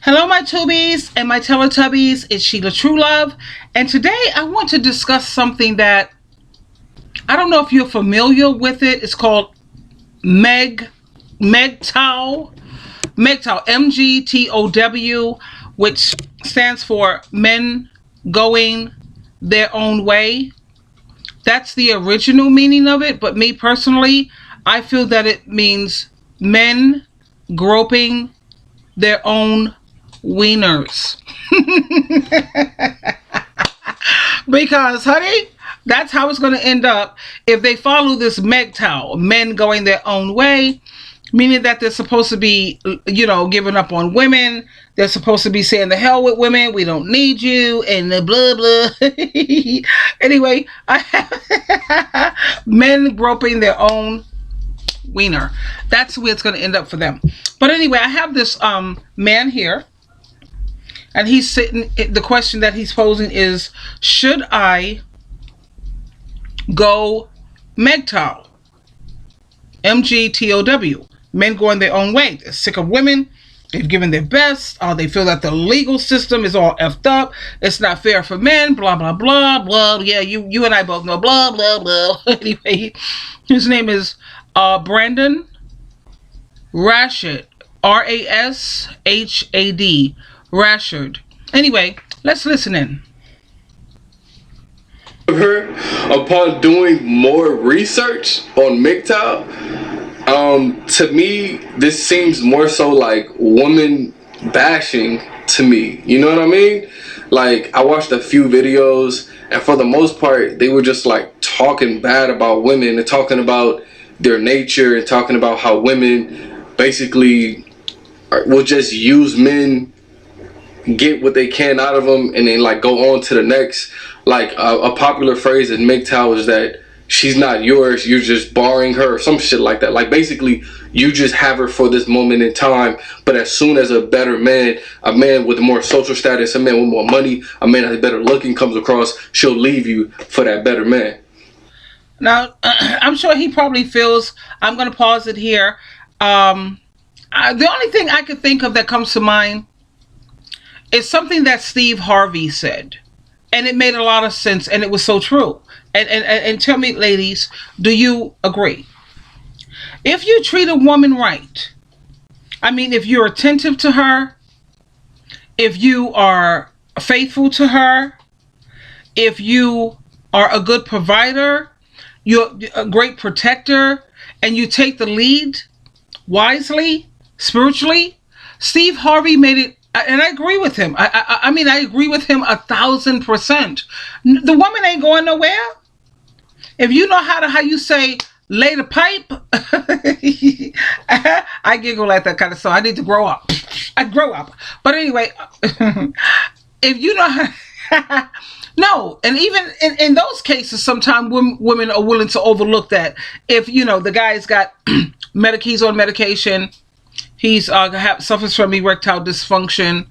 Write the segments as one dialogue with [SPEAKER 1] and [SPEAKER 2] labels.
[SPEAKER 1] Hello, my Tubies and my Teletubbies. It's SheilaTruelove, and today I want to discuss something that I don't know if you're familiar with it. It's called Mgtow, Mgtow, which stands for Men Going Their Own Way. That's the original meaning of it, but me personally, I feel that it means men groping their own wieners. Because, honey, that's how it's going to end up if they follow this Mgtow, men going their own way, meaning that they're supposed to be, giving up on women. They're supposed to be saying the hell with women. We don't need you, and the blah, blah. Anyway, I have men groping their own wiener. That's where it's going to end up for them. But anyway, I have this man here, and he's sitting. The question that he's posing is, should I go Mgtow? Mgtow. Men going their own way. They're sick of women. They've given their best. They feel that the legal system is all effed up. It's not fair for men. Blah, blah, blah, blah. Yeah, you and I both know. Blah, blah, blah. Anyway, his name is Brandon Rashad. Rashad. Rashad. Anyway, let's listen in.
[SPEAKER 2] Her upon doing more research on Mgtow, to me this seems more so like woman bashing to me. You know what I mean? Like, I watched a few videos, and for the most part they were just like talking bad about women and talking about their nature and talking about how women basically will just use men, get what they can out of them, and then like go on to the next. Like a popular phrase in Mgtow is that she's not yours, you're just borrowing her, or some shit like that. Like, basically you just have her for this moment in time, but as soon as a better man, a man with more social status, a man with more money, a man that's better looking comes across, she'll leave you for that better man.
[SPEAKER 1] Now, I'm sure he probably feels, I'm going to pause it here. The only thing I could think of that comes to mind is something that Steve Harvey said. And it made a lot of sense, and it was so true. And tell me, ladies, do you agree? If you treat a woman right, I mean, if you're attentive to her, if you are faithful to her, if you are a good provider, you're a great protector, and you take the lead wisely, spiritually, Steve Harvey made it. And I agree with him. I mean, I agree with him 1,000%. The woman ain't going nowhere. If you know how you say, lay the pipe. I giggle at that kind of stuff. I need to grow up. I grow up. But anyway, if you know how... No, and even in those cases, sometimes women are willing to overlook that. If, the guy's got he's on medication, he's suffers from erectile dysfunction.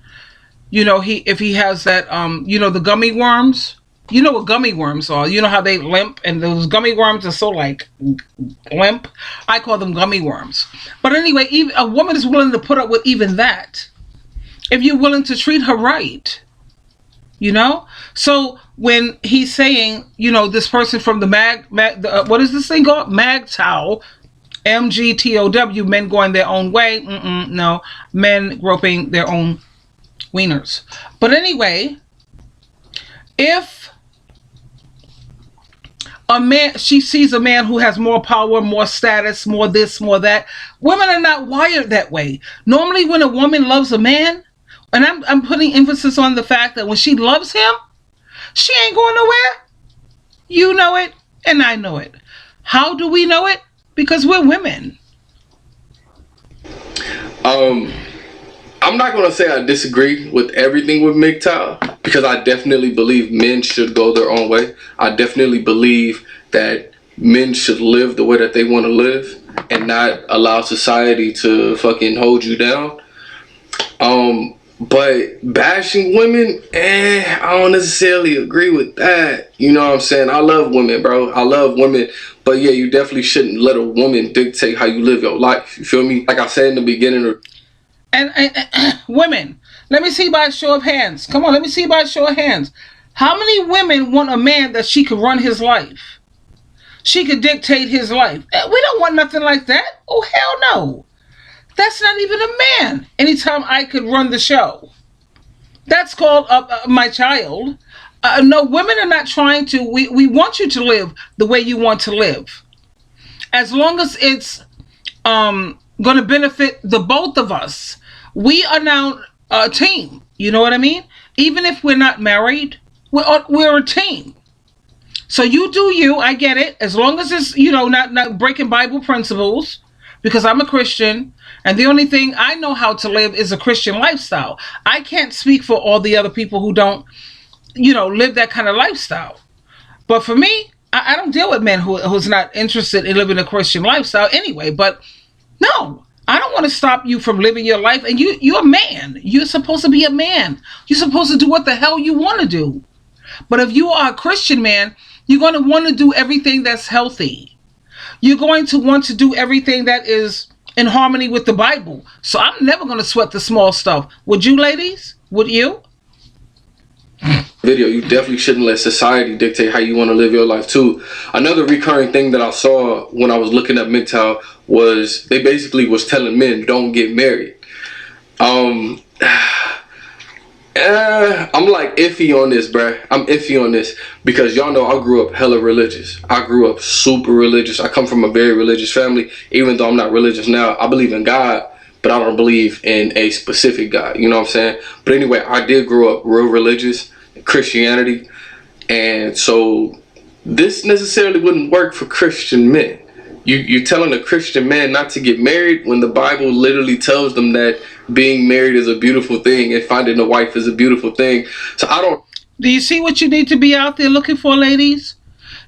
[SPEAKER 1] If he has that, the gummy worms. You know what gummy worms are. You know how they limp, and those gummy worms are so like limp. I call them gummy worms. But anyway, even a woman is willing to put up with even that if you're willing to treat her right. So when he's saying, this person from the what is this thing called? Mgtow. Mgtow, men going their own way. No, men groping their own wieners. But anyway, if she sees a man who has more power, more status, more this, more that, women are not wired that way. Normally, when a woman loves a man, and I'm putting emphasis on the fact that when she loves him, she ain't going nowhere. You know it, and I know it. How do we know it? Because we're women.
[SPEAKER 2] I'm not going to say I disagree with everything with Mgtow, because I definitely believe men should go their own way. I definitely believe that men should live the way that they want to live and not allow society to fucking hold you down. But bashing women, I don't necessarily agree with that. You know what I'm saying? I love women, bro. I love women. But yeah, you definitely shouldn't let a woman dictate how you live your life. You feel me? Like I said in the beginning.
[SPEAKER 1] And women, Let me see by a show of hands. Come on, let me see by a show of hands. How many women want a man that she could run his life? She could dictate his life. We don't want nothing like that. Oh, hell no. That's not even a man. Anytime I could run the show. That's called my child. No, women are not trying to. We want you to live the way you want to live. As long as it's going to benefit the both of us. We are now a team. You know what I mean? Even if we're not married, we're a team. So you do you. I get it. As long as it's, not breaking Bible principles, because I'm a Christian, and the only thing I know how to live is a Christian lifestyle. I can't speak for all the other people who don't, live that kind of lifestyle. But for me, I don't deal with men who's not interested in living a Christian lifestyle anyway. But no, I don't want to stop you from living your life. And you're a man. You're supposed to be a man. You're supposed to do what the hell you want to do. But if you are a Christian man, you're going to want to do everything that's healthy. You're going to want to do everything that is in harmony with the Bible. So I'm never going to sweat the small stuff. Would you, ladies? Would you?
[SPEAKER 2] Video, you definitely shouldn't let society dictate how you want to live your life too. Another recurring thing that I saw when I was looking at MGTOW was they basically was telling men don't get married. I'm like iffy on this, bruh. I'm iffy on this because y'all know I grew up hella religious. I grew up super religious. I come from a very religious family. Even though I'm not religious now, I believe in God, but I don't believe in a specific God. You know what I'm saying? But anyway, I did grow up real religious, Christianity, and so this necessarily wouldn't work for Christian men. You're telling a Christian man not to get married when the Bible literally tells them that being married is a beautiful thing and finding a wife is a beautiful thing. So I don't.
[SPEAKER 1] Do you see what you need to be out there looking for, ladies?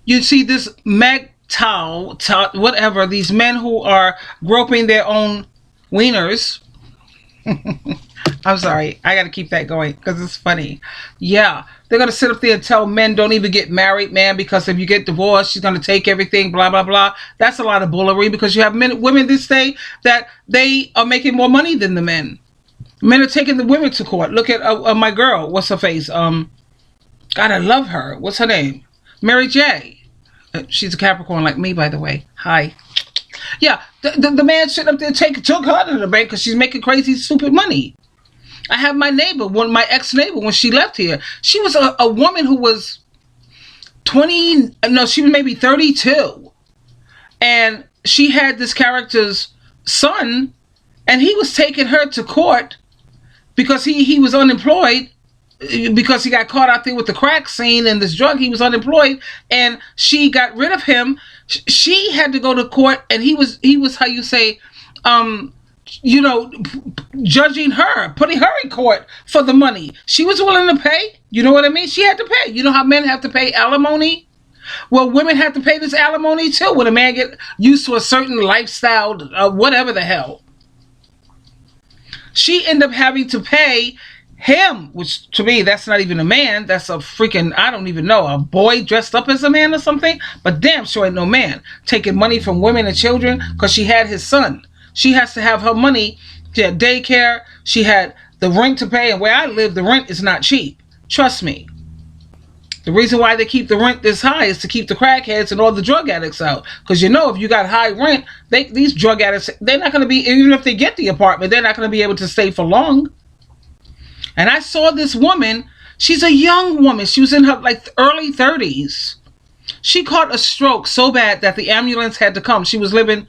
[SPEAKER 1] You see this Mgtow, whatever, these men who are groping their own wieners. I'm sorry. I got to keep that going because it's funny. Yeah. They're going to sit up there and tell men don't even get married, man, because if you get divorced, she's going to take everything, blah, blah, blah. That's a lot of bullery because you have women this day that they are making more money than the men. Men are taking the women to court. Look at my girl. What's her face? God, I love her. What's her name? Mary J. She's a Capricorn like me, by the way. Hi. Yeah. The man sitting up there took her to the bank because she's making crazy, stupid money. I have my neighbor, my ex-neighbor, when she left here. She was a woman who was 20, no, she was maybe 32. And she had this character's son, and he was taking her to court because he was unemployed because he got caught out there with the crack scene and this drug. He was unemployed, and she got rid of him. She had to go to court, and he was how you say, judging her, putting her in court for the money. She was willing to pay. You know what I mean? She had to pay. You know how men have to pay alimony? Well, women have to pay this alimony too when a man get used to a certain lifestyle, whatever the hell. She ended up having to pay him, which to me, that's not even a man. That's a freaking, I don't even know, a boy dressed up as a man or something. But damn sure ain't no man taking money from women and children because she had his son. She has to have her money. She had daycare. She had the rent to pay. And where I live, the rent is not cheap. Trust me. The reason why they keep the rent this high is to keep the crackheads and all the drug addicts out. Because if you got high rent, these drug addicts, they're not going to be, even if they get the apartment, they're not going to be able to stay for long. And I saw this woman. She's a young woman. She was in her early 30s. She caught a stroke so bad that the ambulance had to come. She was living...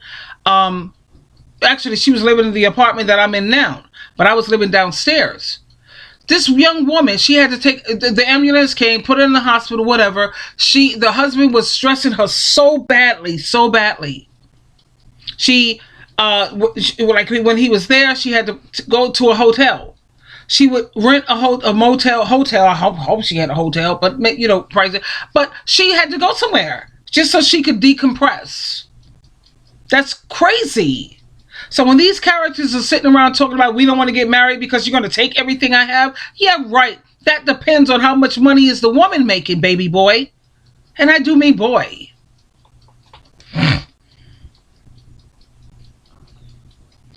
[SPEAKER 1] Actually, she was living in the apartment that I'm in now, but I was living downstairs. This young woman, she had to take, the ambulance came, put her in the hospital, whatever. The husband was stressing her so badly. She, when he was there, she had to go to a hotel. She would rent a hotel. I hope she had a hotel, but pricey. But she had to go somewhere just so she could decompress. That's crazy. So when these characters are sitting around talking about we don't want to get married because you're going to take everything I have, yeah, right. That depends on how much money is the woman making, baby boy. And I do mean boy.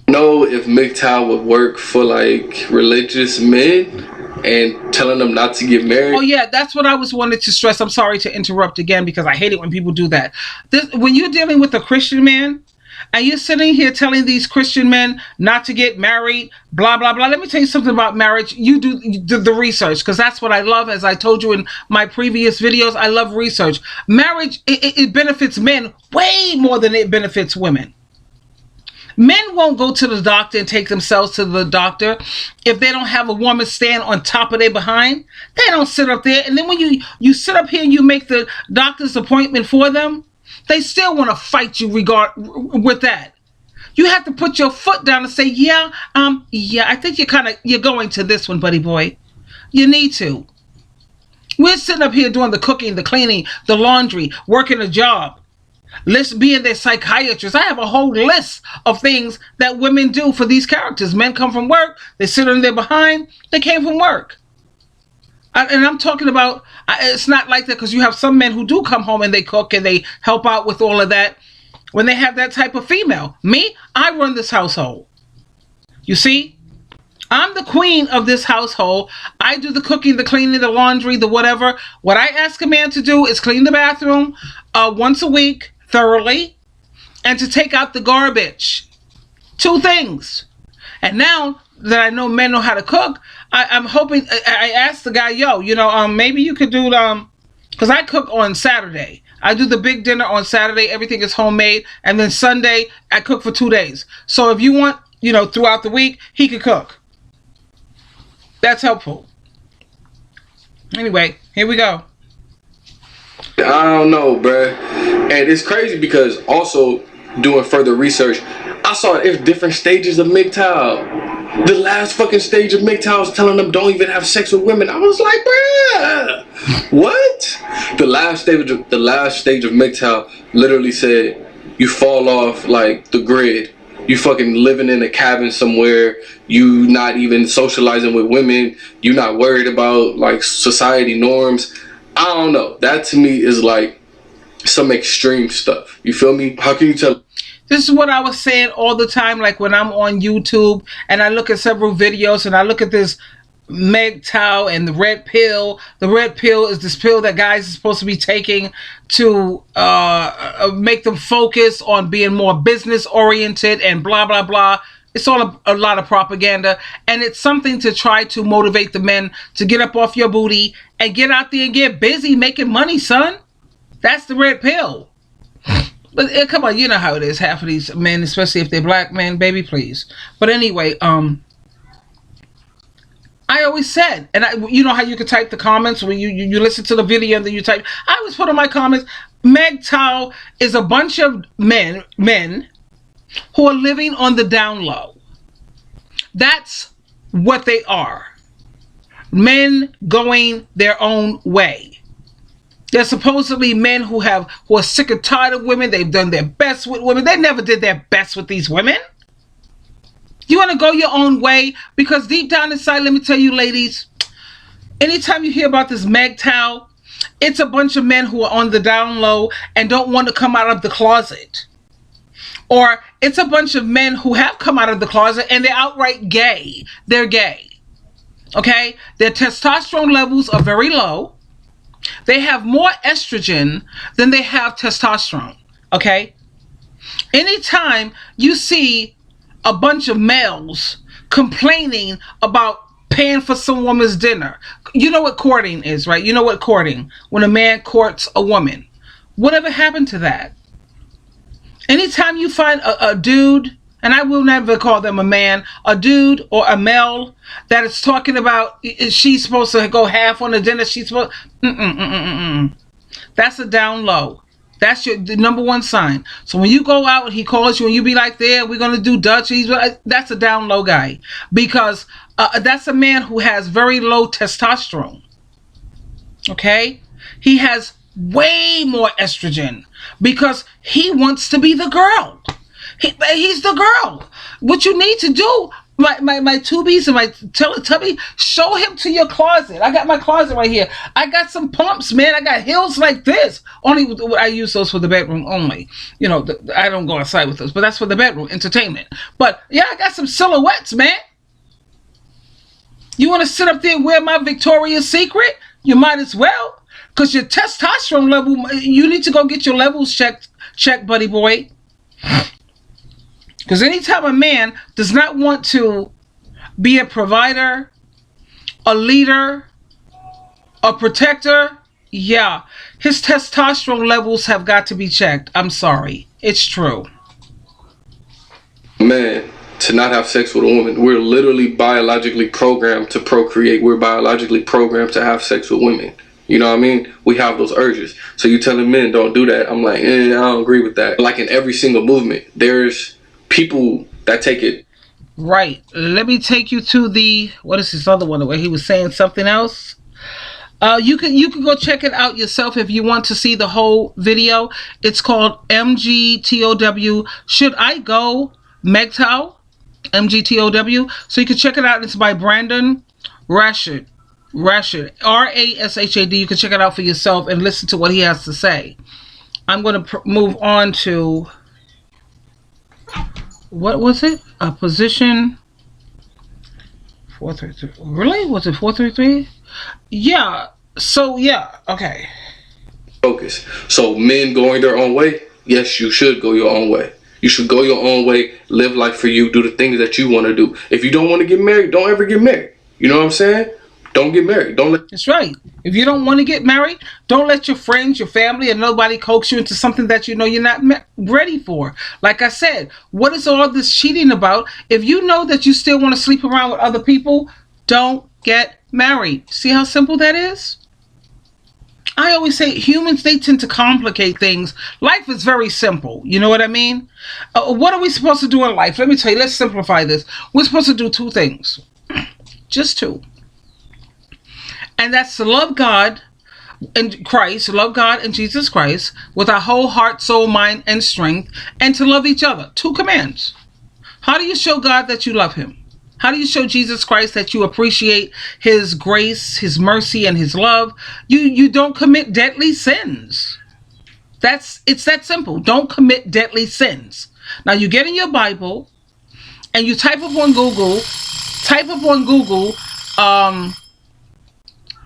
[SPEAKER 2] Know if MGTOW would work for like religious men and telling them not to get married.
[SPEAKER 1] Oh yeah, that's what I was wanted to stress. I'm sorry to interrupt again because I hate it when people do that. When you're dealing with a Christian man and you're sitting here telling these Christian men not to get married, blah blah blah. Let me tell you something about marriage. You do the research because that's what I love. As I told you in my previous videos, I love research. Marriage it benefits men way more than it benefits women. Men won't go to the doctor and take themselves to the doctor if they don't have a woman stand on top of their behind. They don't sit up there. And then when you sit up here and you make the doctor's appointment for them, they still want to fight you with that. You have to put your foot down and say, yeah, I think you're going to this one, buddy boy. You need to. We're sitting up here doing the cooking, the cleaning, the laundry, working a job. List being their psychiatrist. I have a whole list of things that women do for these characters. Men come from work, they sit on their behind, they came from work. And I'm talking about, it's not like that because you have some men who do come home and they cook and they help out with all of that when they have that type of female. Me, I run this household. You see? I'm the queen of this household. I do the cooking, the cleaning, the laundry, the whatever. What I ask a man to do is clean the bathroom once a week thoroughly and to take out the garbage. 2 things. And now that I know men know how to cook, I'm hoping, I asked the guy, maybe you could do, because I cook on Saturday. I do the big dinner on Saturday. Everything is homemade. And then Sunday, I cook for 2 days. So if you want, throughout the week, he could cook. That's helpful. Anyway, here we go.
[SPEAKER 2] I don't know, bruh. And it's crazy because also doing further research, I saw if different stages of MGTOW. The last fucking stage of MGTOW is telling them don't even have sex with women. I was like, bruh, what? The last stage of MGTOW literally said you fall off like the grid. You fucking living in a cabin somewhere. You not even socializing with women. You not worried about like society norms. I don't know. That to me is like some extreme stuff. You feel me? How can you tell?
[SPEAKER 1] This is what I was saying all the time. Like when I'm on YouTube and I look at several videos and I look at this MGTOW and the red pill. The red pill is this pill that guys are supposed to be taking to make them focus on being more business oriented and blah, blah, blah. It's all a lot of propaganda. And it's something to try to motivate the men to get up off your booty and get out there and get busy making money, son. That's the red pill. But come on, you know how it is. Half of these men, especially if they're black men, baby, please. But anyway, I always said, and you know how you can type the comments when you listen to the video and then you type. I always put in my comments, MGTOW is a bunch of men who are living on the down low. That's what they are. Men going their own way. They're supposedly men who are sick and tired of women. They've done their best with women. They never did their best with these women. You want to go your own way? Because deep down inside, let me tell you, ladies, anytime you hear about this MGTOW, it's a bunch of men who are on the down low and don't want to come out of the closet. Or it's a bunch of men who have come out of the closet and they're outright gay. They're gay. Okay? Their testosterone levels are very low. They have more estrogen than they have testosterone. Okay? Anytime you see a bunch of males complaining about paying for some woman's dinner. You know what courting is, right? You know what courting, when a man courts a woman. Whatever happened to that? Anytime you find a dude, and I will never call them a man, a dude or a male that is talking about she's supposed to go half on the dinner, she's supposed, that's a down low. That's the number one sign. So when you go out and he calls you and you be like, there, we're going to do Dutch. That's a down low guy. Because that's a man who has very low testosterone. Okay? He has way more estrogen because he wants to be the girl. He's the girl. What you need to do, my tubies and my Teletubby, show him to your closet. I got my closet right here. I got some pumps, man. I got heels like this. Only I use those for the bedroom only. I don't go outside with those, but that's for the bedroom entertainment. But yeah, I got some silhouettes, man. You want to sit up there and wear my Victoria's Secret? You might as well, because your testosterone level. You need to go get your levels checked, buddy boy. Because anytime a man does not want to be a provider, a leader, a protector, yeah, his testosterone levels have got to be checked. I'm sorry. It's true.
[SPEAKER 2] Man, to not have sex with a woman, we're literally biologically programmed to procreate. We're biologically programmed to have sex with women. You know what I mean? We have those urges. So you telling men don't do that. I'm like, I don't agree with that. Like in every single movement, there's people that take it.
[SPEAKER 1] Right. Let me take you to what is this other one where he was saying something else? You can go check it out yourself if you want to see the whole video. It's called MGTOW. Should I Go Mgtow? MGTOW. So you can check it out. It's by Brandon Rashid. Rashid. You can check it out for yourself and listen to what he has to say. I'm going to move on to, what was it? A position 433. Really? Was it 433? Yeah. So yeah. Okay.
[SPEAKER 2] Focus. So men going their own way. Yes, you should go your own way. You should go your own way. Live life for you. Do the things that you want to do. If you don't want to get married, don't ever get married. You know what I'm saying? Don't get married.
[SPEAKER 1] That's right. If you don't want to get married, don't let your friends, your family, and nobody coax you into something that you know you're not ready for. Like I said, what is all this cheating about? If you know that you still want to sleep around with other people, don't get married. See how simple that is? I always say humans, they tend to complicate things. Life is very simple. You know what I mean? What are we supposed to do in life? Let me tell you, let's simplify this. We're supposed to do two things. Just two. And that's to love God and Christ, love God and Jesus Christ with our whole heart, soul, mind, and strength, and to love each other. Two commands. How do you show God that you love him? How do you show Jesus Christ that you appreciate his grace, his mercy, and his love? You don't commit deadly sins. It's that simple. Don't commit deadly sins. Now you get in your Bible and you type up on Google,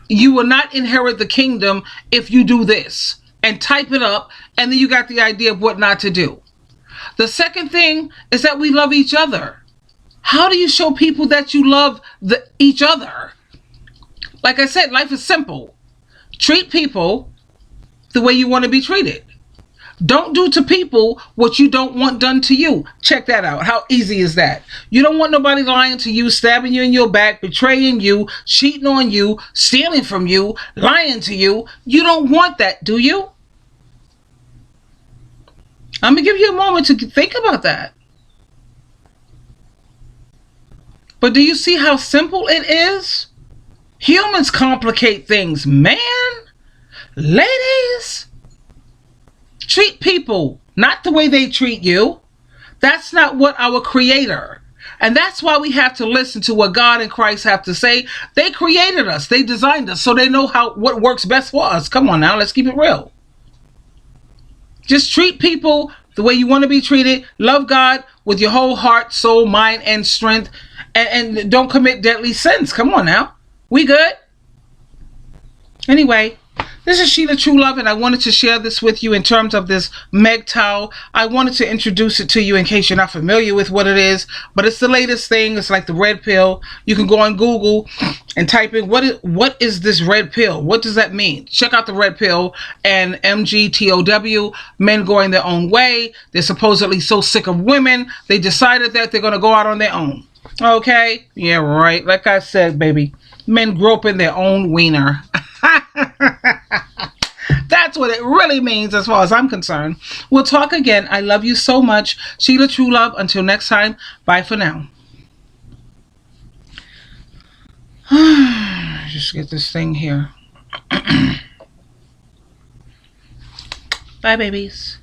[SPEAKER 1] you will not inherit the kingdom if you do this, and type it up, and then you got the idea of what not to do. The second thing is that we love each other. How do you show people that you love each other? Like I said, life is simple. Treat people the way you want to be treated. Don't do to people what you don't want done to you. Check that out. How easy is that? You don't want nobody lying to you, stabbing you in your back, betraying you, cheating on you, stealing from you, lying to you. You don't want that, do you? I'm going to give you a moment to think about that. But do you see how simple it is? Humans complicate things, man. Ladies, treat people not the way they treat you. That's not what our Creator. And that's why we have to listen to what God and Christ have to say. They created us. They designed us. So they know what works best for us. Come on now. Let's keep it real. Just treat people the way you want to be treated. Love God with your whole heart, soul, mind, and strength. And don't commit deadly sins. Come on now. We good? Anyway, this is SheilaTruelove, and I wanted to share this with you in terms of this Mgtow. I wanted to introduce it to you in case you're not familiar with what it is, but it's the latest thing. It's like the red pill. You can go on Google and type in what is this red pill? What does that mean? Check out the red pill and MGTOW, men going their own way. They're supposedly so sick of women, they decided that they're going to go out on their own. Okay? Yeah, right. Like I said, baby, men grope in their own wiener. That's what it really means as far as I'm concerned. We'll talk again. I love you so much. SheilaTruelove. Until next time, bye for now. Just get this thing here. Bye, babies.